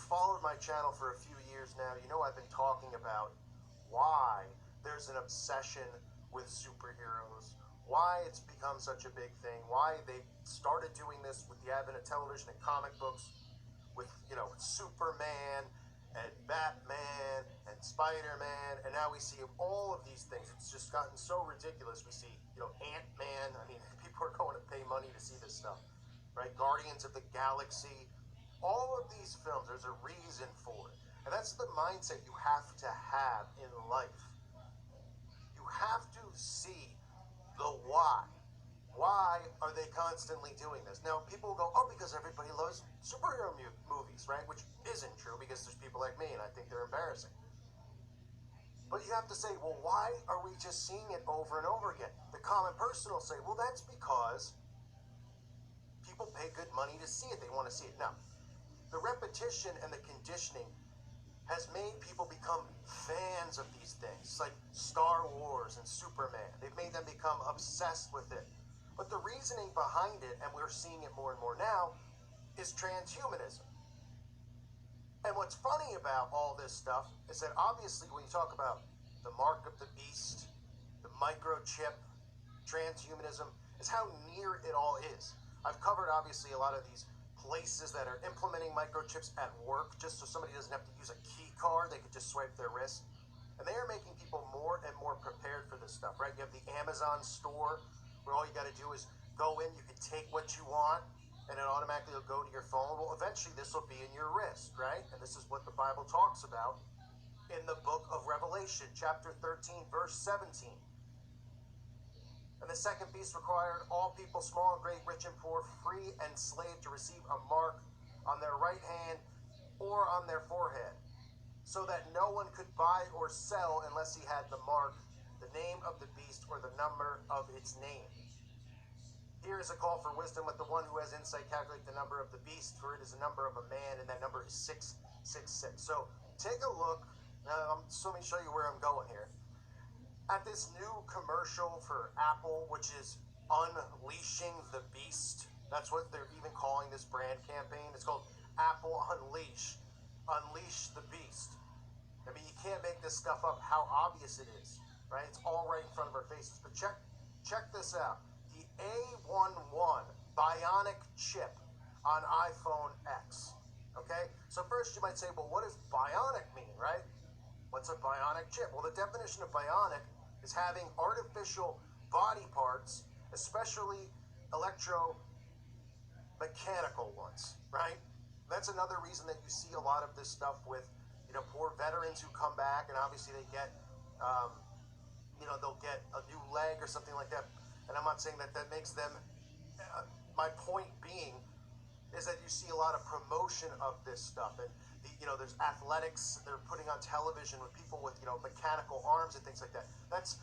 followed my channel for a few years now, you know I've been talking about why there's an obsession with superheroes, why it's become such a big thing, why they started doing this with the advent of television and comic books, with, you know, Superman and Batman and Spider-Man, and now we see all of these things. It's just gotten so ridiculous. We see, you know, Ant-Man. I mean, people are going to pay money to see this stuff, right? Guardians of the Galaxy. All of these films, there's a reason for it. And that's the mindset you have to have in life. You have to see the why. Why are they constantly doing this? Now, people go, oh, because everybody loves superhero movies, right? Which isn't true, because there's people like me, and I think they're embarrassing. But you have to say, well, why are we just seeing it over and over again? The common person will say, well, that's because people pay good money to see it. They want to see it. Now, the repetition and the conditioning has made people become fans of these things. It's like Star Wars and Superman. They've made them become obsessed with it. But the reasoning behind it, and we're seeing it more and more now, is transhumanism. And what's funny about all this stuff is that obviously when you talk about the mark of the beast, the microchip, transhumanism, is how near it all is. I've covered obviously a lot of these places that are implementing microchips at work, just so somebody doesn't have to use a key card, they could just swipe their wrist. And they are making people more and more prepared for this stuff, right? You have the Amazon store, where all you got to do is go in, you can take what you want, and it automatically will go to your phone. Well, eventually this will be in your wrist, right? And this is what the Bible talks about in the book of Revelation, chapter 13, verse 17. And the second beast required all people, small and great, rich and poor, free and slave, to receive a mark on their right hand or on their forehead, so that no one could buy or sell unless he had the mark, the name of the beast, or the number of its name. Here is a call for wisdom. Let the one who has insight calculate the number of the beast, for it is the number of a man, and that number is 666. So take a look. So let me show you where I'm going here. At this new commercial for Apple, which is Unleashing the Beast. That's what they're even calling this brand campaign. It's called Apple Unleash. Unleash the Beast. I mean, you can't make this stuff up how obvious it is, right? It's all right in front of our faces. But check this out. The A11 bionic chip on iPhone X. Okay? So first you might say, well, what does bionic mean, right? What's a bionic chip? Well, the definition of bionic is having artificial body parts, especially electromechanical ones, right? That's another reason that you see a lot of this stuff with, you know, poor veterans who come back, and obviously they get, you know, they'll get a new leg or something like that. And I'm not saying that that makes them, my point being is that you see a lot of promotion of this stuff. And, you know, there's athletics they're putting on television with people with, you know, mechanical arms and things like that. That's,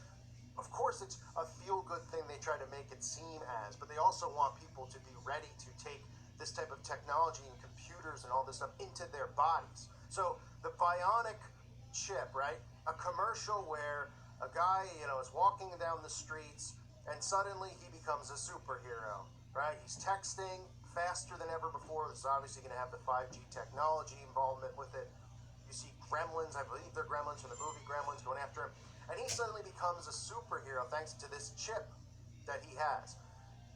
of course, it's a feel-good thing they try to make it seem as, but they also want people to be ready to take this type of technology and computers and all this stuff into their bodies. So the bionic chip, right? A commercial where a guy, you know, is walking down the streets and suddenly he becomes a superhero, right? He's texting faster than ever before. This is obviously going to have the 5G technology involvement with it. You see gremlins, I believe they're gremlins from the movie Gremlins, going after him. And he suddenly becomes a superhero thanks to this chip that he has,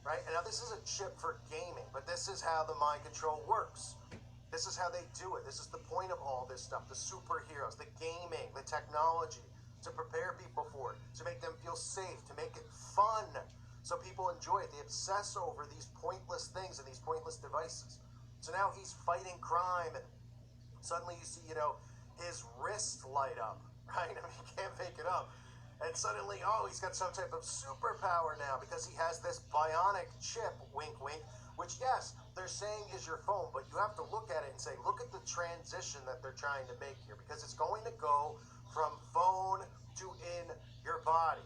right? And now this is a chip for gaming, but this is how the mind control works. This is how they do it. This is the point of all this stuff, the superheroes, the gaming, the technology, to prepare people for it, to make them feel safe, to make it fun, so people enjoy it. They obsess over these pointless things and these pointless devices. So now he's fighting crime, and suddenly you see, you know, his wrist light up, right? I mean, you can't make it up. And suddenly, oh, he's got some type of superpower now because he has this bionic chip, wink, wink, which, yes, they're saying is your phone, but you have to look at it and say, look at the transition that they're trying to make here, because it's going to go from phone to in your body.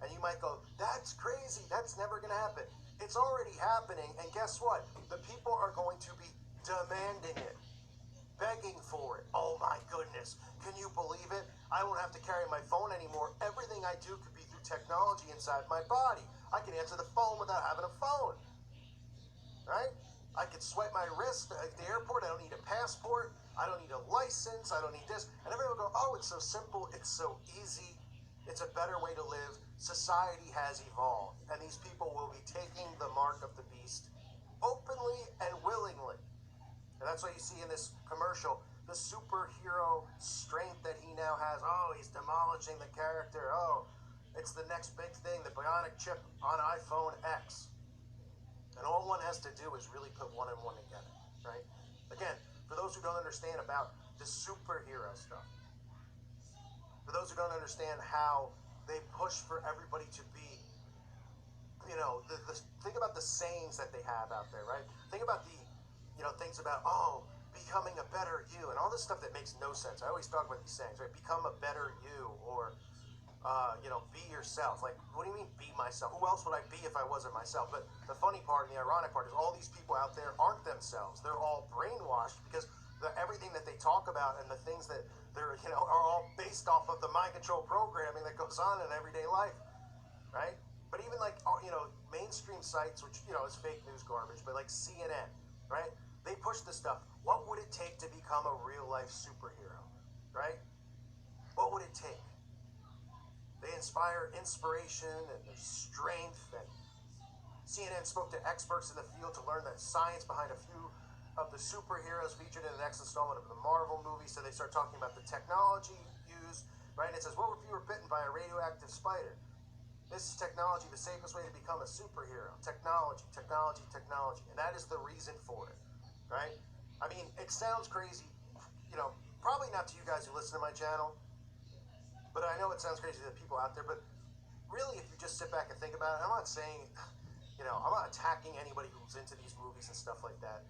And you might go, that's crazy, that's never going to happen. It's already happening, and guess what? The people are going to be demanding it, begging for it. Oh my goodness, can you believe it? I won't have to carry my phone anymore. Everything I do could be through technology inside my body. I can answer the phone without having a phone, right? I could swipe my wrist at the airport. I don't need a passport. I don't need a license. I don't need this. And everyone will go, oh, it's so simple. It's so easy. It's a better way to live. Society has evolved. And these people will be taking the mark of the beast openly and willingly. And that's what you see in this commercial. The superhero strength that he now has. Oh, he's demolishing the character. Oh, it's the next big thing, the bionic chip on iPhone X. And all one has to do is really put one and one together, right? Again, for those who don't understand about the superhero stuff, for those who don't understand how they push for everybody to be, think about the sayings that they have out there, right? Think about the, things about, oh, becoming a better you, and all this stuff that makes no sense. I always talk about these sayings, right? Become a better you, or be yourself. Like, what do you mean be myself? Who else would I be if I wasn't myself? But the funny part and the ironic part is all these people out there aren't themselves. They're all brainwashed because everything that they talk about and the things that they're, are all based off of the mind control programming that goes on in everyday life, right? But even like, mainstream sites, which, is fake news garbage, but like CNN, right? They push this stuff. What would it take to become a real life superhero, right? What would it take? They inspire inspiration and their strength. And CNN spoke to experts in the field to learn the science behind a few of the superheroes featured in the next installment of the Marvel movie. So they start talking about the technology used, right? And it says, what if you were bitten by a radioactive spider? This is technology, the safest way to become a superhero. Technology, technology, technology. And that is the reason for it, right? I mean, it sounds crazy, probably not to you guys who listen to my channel, but I know it sounds crazy to the people out there, but really, if you just sit back and think about it, I'm not saying, I'm not attacking anybody who's into these movies and stuff like that.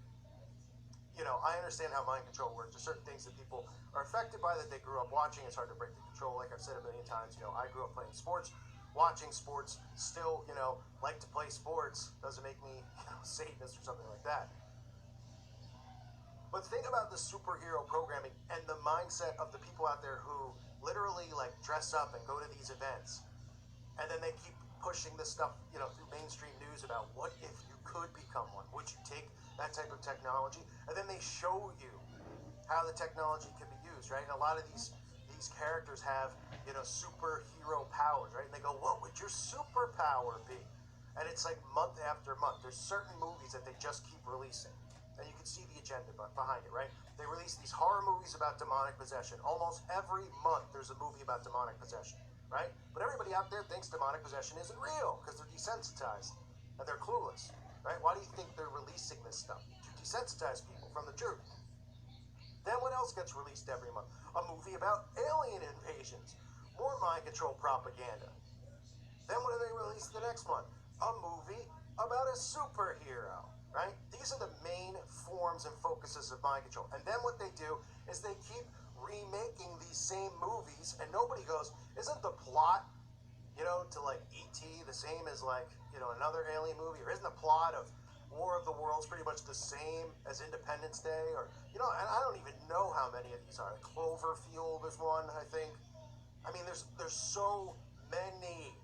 I understand how mind control works. There's certain things that people are affected by that they grew up watching. It's hard to break the control. Like I've said a million times, I grew up playing sports, watching sports, still, like to play sports. Doesn't make me, Satanist or something like that. But think about the superhero programming and the mindset of the people out there who literally like dress up and go to these events. And then they keep pushing this stuff, through mainstream news about what if you could become one? Would you take that type of technology? And then they show you how the technology can be used, right? And a lot of these characters have, superhero powers, right? And they go, what would your superpower be? And it's like month after month. There's certain movies that they just keep releasing. And you can see the agenda behind it, right? They release these horror movies about demonic possession. Almost every month there's a movie about demonic possession, right? But everybody out there thinks demonic possession isn't real because they're desensitized and they're clueless, right? Why do you think they're releasing this stuff? To desensitize people from the truth. Then what else gets released every month? A movie about alien invasions. More mind control propaganda. Then what do they release the next month? A movie about a superhero, right? These are the main forms and focuses of mind control. And then what they do is they keep remaking these same movies, and nobody goes, isn't the plot, to like E.T. the same as like, another alien movie? Or isn't the plot of War of the Worlds pretty much the same as Independence Day? Or, and I don't even know how many of these are. Cloverfield is one, I think. I mean, there's so many,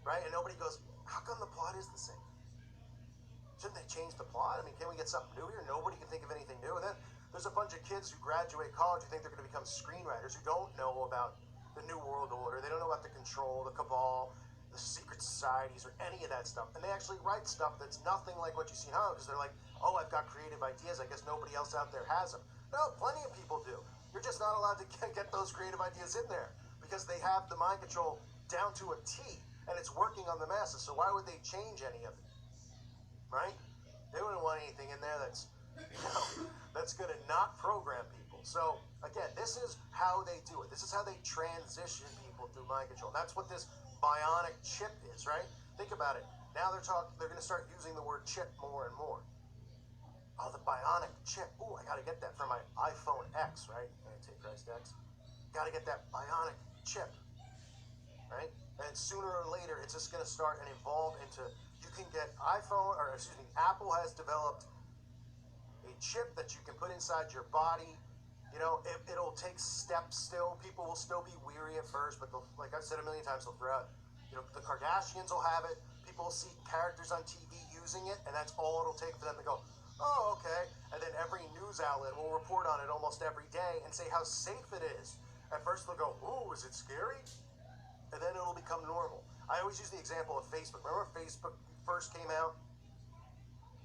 right? And nobody goes, how come the plot is the same? Shouldn't they change the plot? I mean, can we get something new here? Nobody can think of anything new. And then there's a bunch of kids who graduate college who think they're going to become screenwriters who don't know about the New World Order. They don't know about the Control, the Cabal, the secret societies, or any of that stuff. And they actually write stuff that's nothing like what you see now because they're like, oh, I've got creative ideas. I guess nobody else out there has them. No, plenty of people do. You're just not allowed to get those creative ideas in there because they have the mind control down to a T and it's working on the masses. So why would they change any of it? Right? They wouldn't want anything in there that's going to not program people. So again, this is how they do it. This is how they transition people through mind control. That's what this bionic chip is, right? Think about it. Now they're going to start using the word chip more and more. Oh, the bionic chip. Ooh, I got to get that for my iPhone X, right? Antichrist X. Got to get that bionic chip, right? And sooner or later, it's just going to start and evolve into, you can get Apple has developed a chip that you can put inside your body. It'll take steps still. People will still be weary at first, but like I've said a million times, they'll throw out, the Kardashians will have it. People will see characters on TV using it, and that's all it'll take for them to go, Oh, okay. And then every news outlet will report on it almost every day and say how safe it is. At first they'll go, ooh, is it scary? And then it'll become normal. I always use the example of Facebook. Remember when Facebook first came out?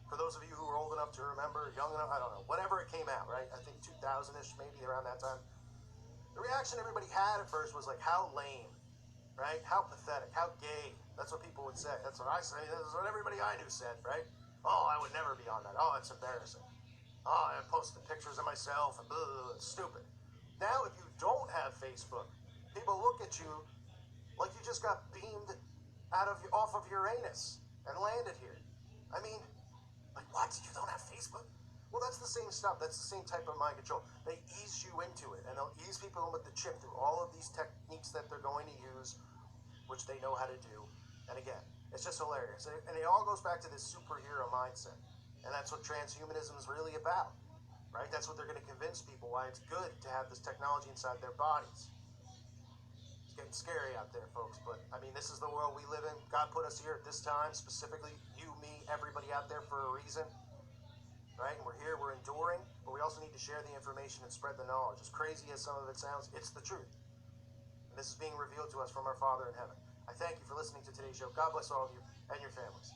For those of you who are old enough to remember, young enough, I don't know, whenever it came out, right? I think 2000-ish, maybe around that time. The reaction everybody had at first was like, how lame, right? How pathetic, how gay. That's what people would say. That's what I say. That's what everybody I knew said, right? Oh, I would never be on that. Oh, it's embarrassing. Oh, I posted pictures of myself and blah, blah, blah, it's stupid. Now, if you don't have Facebook, people look at you like you just got beamed off of Uranus and landed here. I mean, like, what? You don't have Facebook? Well, that's the same stuff. That's the same type of mind control. They ease you into it, and they'll ease people in with the chip through all of these techniques that they're going to use, which they know how to do. And again, it's just hilarious. And it all goes back to this superhero mindset. And that's what transhumanism is really about, right? That's what they're going to convince people why it's good to have this technology inside their bodies. It's getting scary out there, folks, but I mean, this is the world we live in. God put us here at this time, specifically you, me, everybody out there for a reason, right? And we're here, we're enduring, but we also need to share the information and spread the knowledge. As crazy as some of it sounds, it's the truth. And this is being revealed to us from our Father in heaven. I thank you for listening to today's show. God bless all of you and your families.